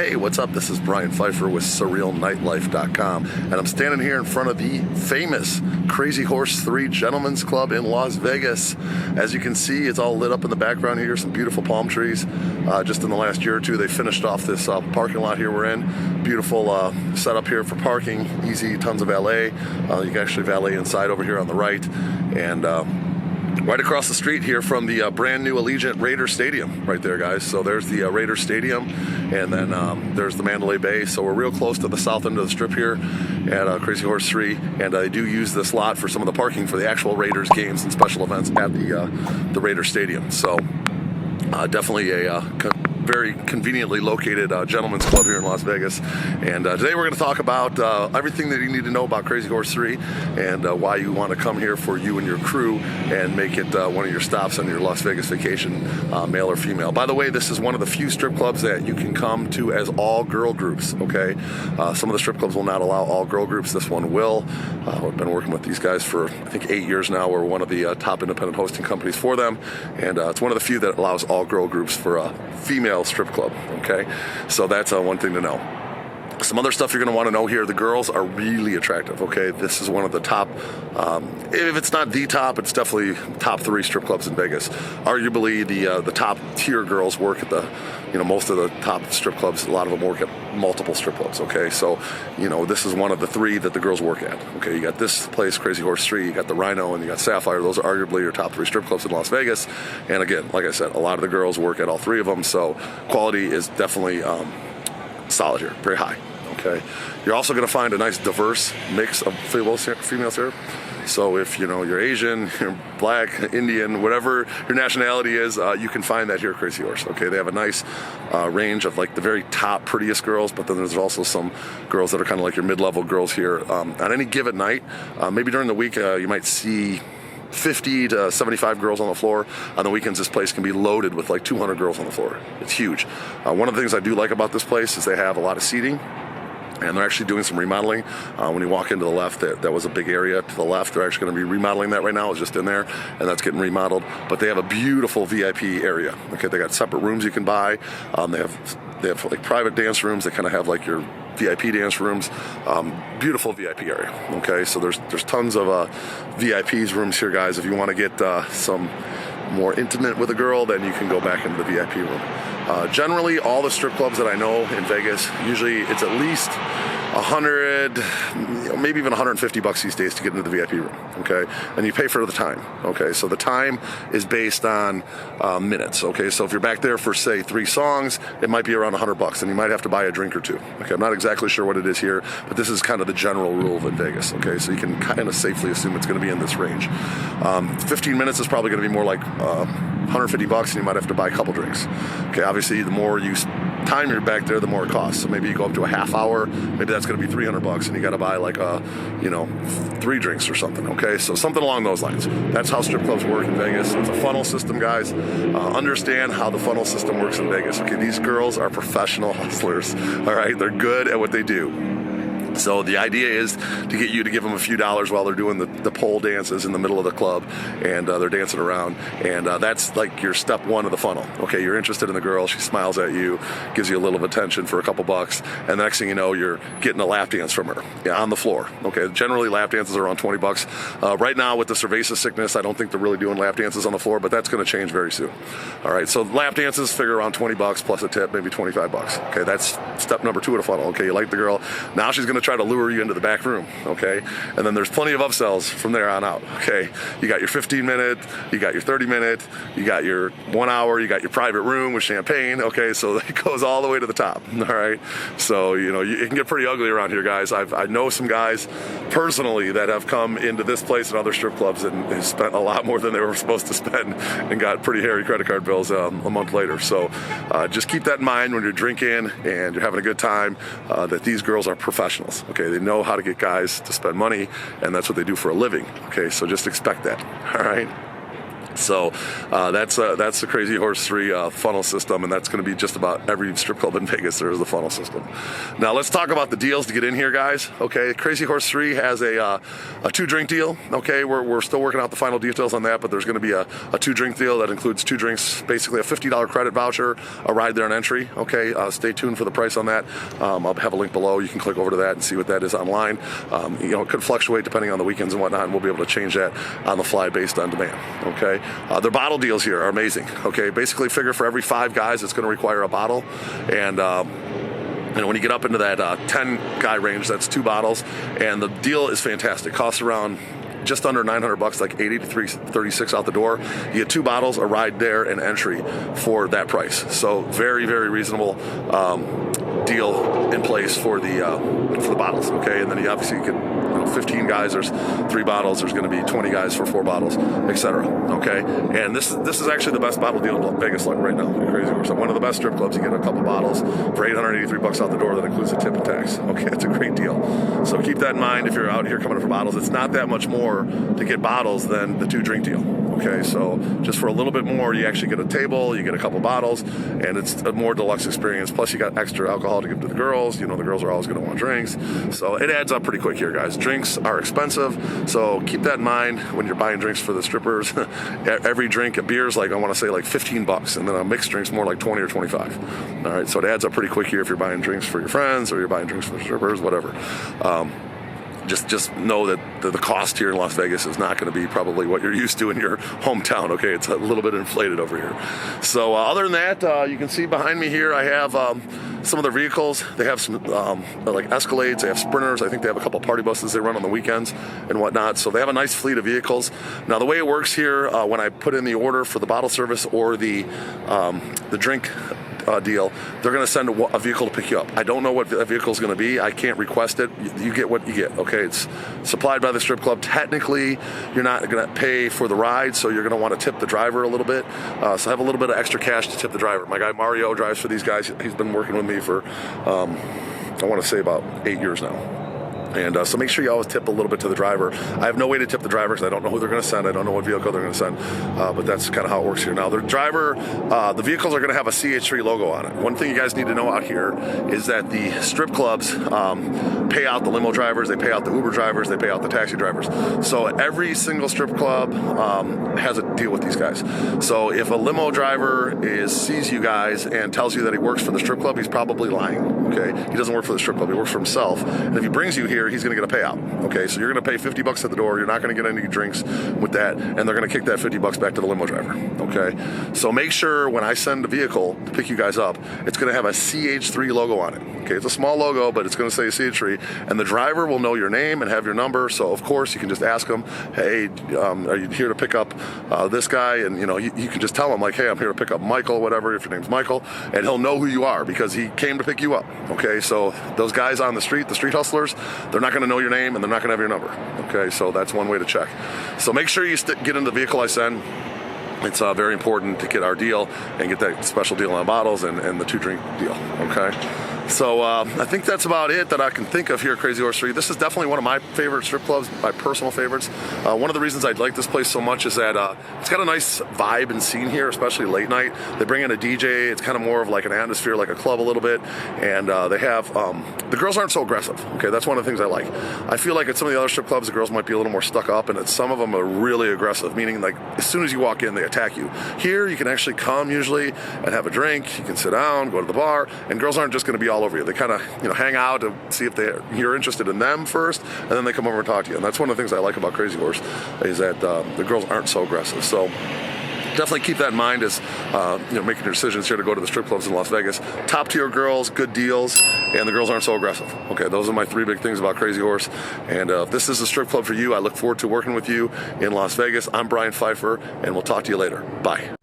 Hey, what's up? This is Brian Pfeiffer with Surreal Nightlife.com, and I'm standing here in front of the famous Crazy Horse 3 Gentlemen's Club in Las Vegas. As you can see, it's all lit up in the background here, some beautiful palm trees. Just in the last year or two, they finished off this parking lot here we're in. Beautiful setup here for parking, easy, tons of valet. You can actually valet inside over here on the right, and right across the street here from the brand new Allegiant Raider Stadium right there, guys. So there's the Raider Stadium, and then there's the Mandalay Bay. So we're real close to the south end of the strip here at Crazy Horse 3, and I do use this lot for some of the parking for the actual Raiders games and special events at the Raider Stadium. So definitely a very conveniently located gentleman's club here in Las Vegas. And today we're going to talk about everything that you need to know about Crazy Horse 3 and why you want to come here for you and your crew and make it one of your stops on your Las Vegas vacation, male or female. By the way, this is one of the few strip clubs that you can come to as all girl groups, okay? Some of the strip clubs will not allow all girl groups. This one will. I've been working with these guys for, I think, 8 years now. We're one of the top independent hosting companies for them, and it's one of the few that allows all girl groups for a female strip club, okay? So that's one thing to know. Some other stuff you're going to want to know here: the girls are really attractive, okay? This is one of the top, if it's not the top, it's definitely top 3 strip clubs in Vegas. Arguably the top tier girls work at most of the top strip clubs. A lot of them work at multiple strip clubs, okay? So, this is one of the 3 that the girls work at, okay? You got this place, Crazy Horse 3, you got the Rhino, and you got Sapphire. Those are arguably your top 3 strip clubs in Las Vegas. And again, like I said, a lot of the girls work at all 3 of them, so quality is definitely solid here, very high. Okay, you're also going to find a nice diverse mix of females here. So if you're Asian, you're Black, Indian, whatever your nationality is, you can find that here at Crazy Horse. Okay, they have a nice range of like the very top, prettiest girls, but then there's also some girls that are kind of like your mid-level girls here. On any given night, maybe during the week, you might see 50 to 75 girls on the floor. On the weekends, this place can be loaded with like 200 girls on the floor. It's huge. One of the things I do like about this place is they have a lot of seating, and they're actually doing some remodeling. When you walk into the left, that was a big area to the left. They're actually going to be remodeling that right now. It's just in there, and that's getting remodeled. But they have a beautiful VIP area. Okay, they got separate rooms you can buy. They have like private dance rooms. They kind of have like your VIP dance rooms. Beautiful VIP area. Okay, so there's tons of VIPs rooms here, guys. If you want to get some more intimate with a girl, then you can go back into the VIP room. Generally, all the strip clubs that I know in Vegas, usually it's at least 100, maybe even $150 these days to get into the VIP room, okay? And you pay for the time, okay? So the time is based on minutes, okay? So if you're back there for, say, 3 songs, it might be around $100, and you might have to buy a drink or 2, okay? I'm not exactly sure what it is here, but this is kind of the general rule in Vegas, okay? So you can kind of safely assume it's going to be in this range. 15 minutes is probably going to be more like $150, and you might have to buy a couple drinks, okay? Obviously, the more time you're back there, the more it costs. So maybe you go up to a half hour, maybe that's going to be $300, and you got to buy like 3 drinks or something. Okay, so something along those lines. That's how strip clubs work in Vegas. It's a funnel system, guys. Understand how the funnel system works in Vegas. Okay, these girls are professional hustlers. All right, they're good at what they do. So the idea is to get you to give them a few dollars while they're doing the pole dances in the middle of the club, and they're dancing around, and that's like your step 1 of the funnel. Okay, you're interested in the girl, she smiles at you, gives you a little attention for a couple bucks, and the next thing you know, you're getting a lap dance from her on the floor. Okay, generally lap dances are around $20. Right now with the cerveza sickness, I don't think they're really doing lap dances on the floor, but that's going to change very soon. All right, so lap dances figure around $20 plus a tip, maybe $25. Okay, that's step number 2 of the funnel. Okay, you like the girl, now she's going to try to lure you into the back room, okay? And then there's plenty of upsells from there on out, okay? You got your 15-minute, you got your 30-minute, you got your 1 hour, you got your private room with champagne, okay? So it goes all the way to the top, all right? So, it can get pretty ugly around here, guys. I know some guys personally that have come into this place and other strip clubs and have spent a lot more than they were supposed to spend and got pretty hairy credit card bills a month later. So just keep that in mind when you're drinking and you're having a good time, that these girls are professionals, okay? They know how to get guys to spend money, and that's what they do for a living, okay? So just expect that, all right? So that's the Crazy Horse 3 funnel system, and that's going to be just about every strip club in Vegas. There is a funnel system. Now let's talk about the deals to get in here, guys. Okay, Crazy Horse 3 has a 2-drink deal. Okay, we're still working out the final details on that, but there's going to be a 2-drink deal that includes 2 drinks, basically a $50 credit voucher, a ride there and entry. Okay, stay tuned for the price on that. I'll have a link below. You can click over to that and see what that is online. It could fluctuate depending on the weekends and whatnot, and we'll be able to change that on the fly based on demand. Okay. Their bottle deals here are amazing. Okay, basically figure for every 5 guys, it's going to require a bottle, and when you get up into that 10 guy range, that's 2 bottles, and the deal is fantastic. Costs around just under $900, like $80 to $36 out the door. You get 2 bottles, a ride there, and entry for that price. So very, very reasonable deal in place for the bottles. Okay, and then you obviously can. 15 guys, there's 3 bottles. There's going to be 20 guys for 4 bottles, etc. Okay, and this is actually the best bottle deal in Vegas right now. Crazy Horse. One of the best strip clubs. You get a couple bottles for $883 out the door. That includes a tip and tax. Okay, it's a great deal. So keep that in mind if you're out here coming for bottles. It's not that much more to get bottles than the 2-drink deal. Okay, so just for a little bit more, you actually get a table, you get a couple bottles, and it's a more deluxe experience. Plus, you got extra alcohol to give to the girls. The girls are always going to want drinks. So it adds up pretty quick here, guys. Drinks are expensive, so keep that in mind when you're buying drinks for the strippers. Every drink, a beer's like, I want to say like $15, and then a mixed drink's more like 20 or 25. All right, so it adds up pretty quick here if you're buying drinks for your friends or you're buying drinks for the strippers, whatever. Just know that the cost here in Las Vegas is not going to be probably what you're used to in your hometown. Okay, it's a little bit inflated over here. So other than that, you can see behind me here I have some of their vehicles. They have some like Escalades, they have Sprinters. I think they have a couple party buses they run on the weekends and whatnot. So they have a nice fleet of vehicles. Now the way it works here, when I put in the order for the bottle service or the drink deal, they're going to send a vehicle to pick you up. I don't know what that vehicle is going to be. I can't request it. You get what you get. Okay, it's supplied by the strip club. Technically, you're not going to pay for the ride, so you're going to want to tip the driver a little bit. So have a little bit of extra cash to tip the driver. My guy Mario drives for these guys. He's been working with me for I want to say about 8 years now. And so make sure you always tip a little bit to the driver. I have no way to tip the driver because I don't know who they're going to send. I don't know what vehicle they're going to send. But that's kind of how it works here. Now, the driver, the vehicles are going to have a CH3 logo on it. One thing you guys need to know out here is that the strip clubs pay out the limo drivers, they pay out the Uber drivers, they pay out the taxi drivers. So every single strip club has a deal with these guys. So if a limo driver sees you guys and tells you that he works for the strip club, he's probably lying. Okay, he doesn't work for the strip club, he works for himself. And if he brings you here, he's going to get a payout. Okay, so you're going to pay $50 at the door. You're not going to get any drinks with that, and they're going to kick that $50 back to the limo driver. Okay, so make sure when I send a vehicle to pick you guys up, it's going to have a CH3 logo on it. Okay, it's a small logo, but it's going to say CH3, and the driver will know your name and have your number. So of course you can just ask him, hey, are you here to pick up this guy? And you can just tell him like, hey, I'm here to pick up Michael, whatever, if your name's Michael, and he'll know who you are because he came to pick you up. Okay, so those guys on the street hustlers, they're not going to know your name and they're not going to have your number. Okay, so that's one way to check. So make sure you get in the vehicle I send. It's very important to get our deal and get that special deal on bottles and the 2-drink deal. Okay. So I think that's about it that I can think of here at Crazy Horse 3. This is definitely one of my favorite strip clubs, my personal favorites. One of the reasons I like this place so much is that it's got a nice vibe and scene here, especially late night. They bring in a DJ. It's kind of more of like an atmosphere, like a club a little bit. And they have, the girls aren't so aggressive. Okay, that's one of the things I like. I feel like at some of the other strip clubs, the girls might be a little more stuck up, and some of them are really aggressive, meaning like as soon as you walk in, they attack you. Here, you can actually come usually and have a drink. You can sit down, go to the bar, and girls aren't just going to be all over you. They kind of, hang out to see if you're interested in them first, and then they come over and talk to you. And that's one of the things I like about Crazy Horse is that the girls aren't so aggressive. So definitely keep that in mind as making your decisions here to go to the strip clubs in Las Vegas. Top tier girls, good deals, and the girls aren't so aggressive. Okay, those are my 3 big things about Crazy Horse. And if this is a strip club for you, I look forward to working with you in Las Vegas. I'm Brian Pfeiffer, and we'll talk to you later. Bye.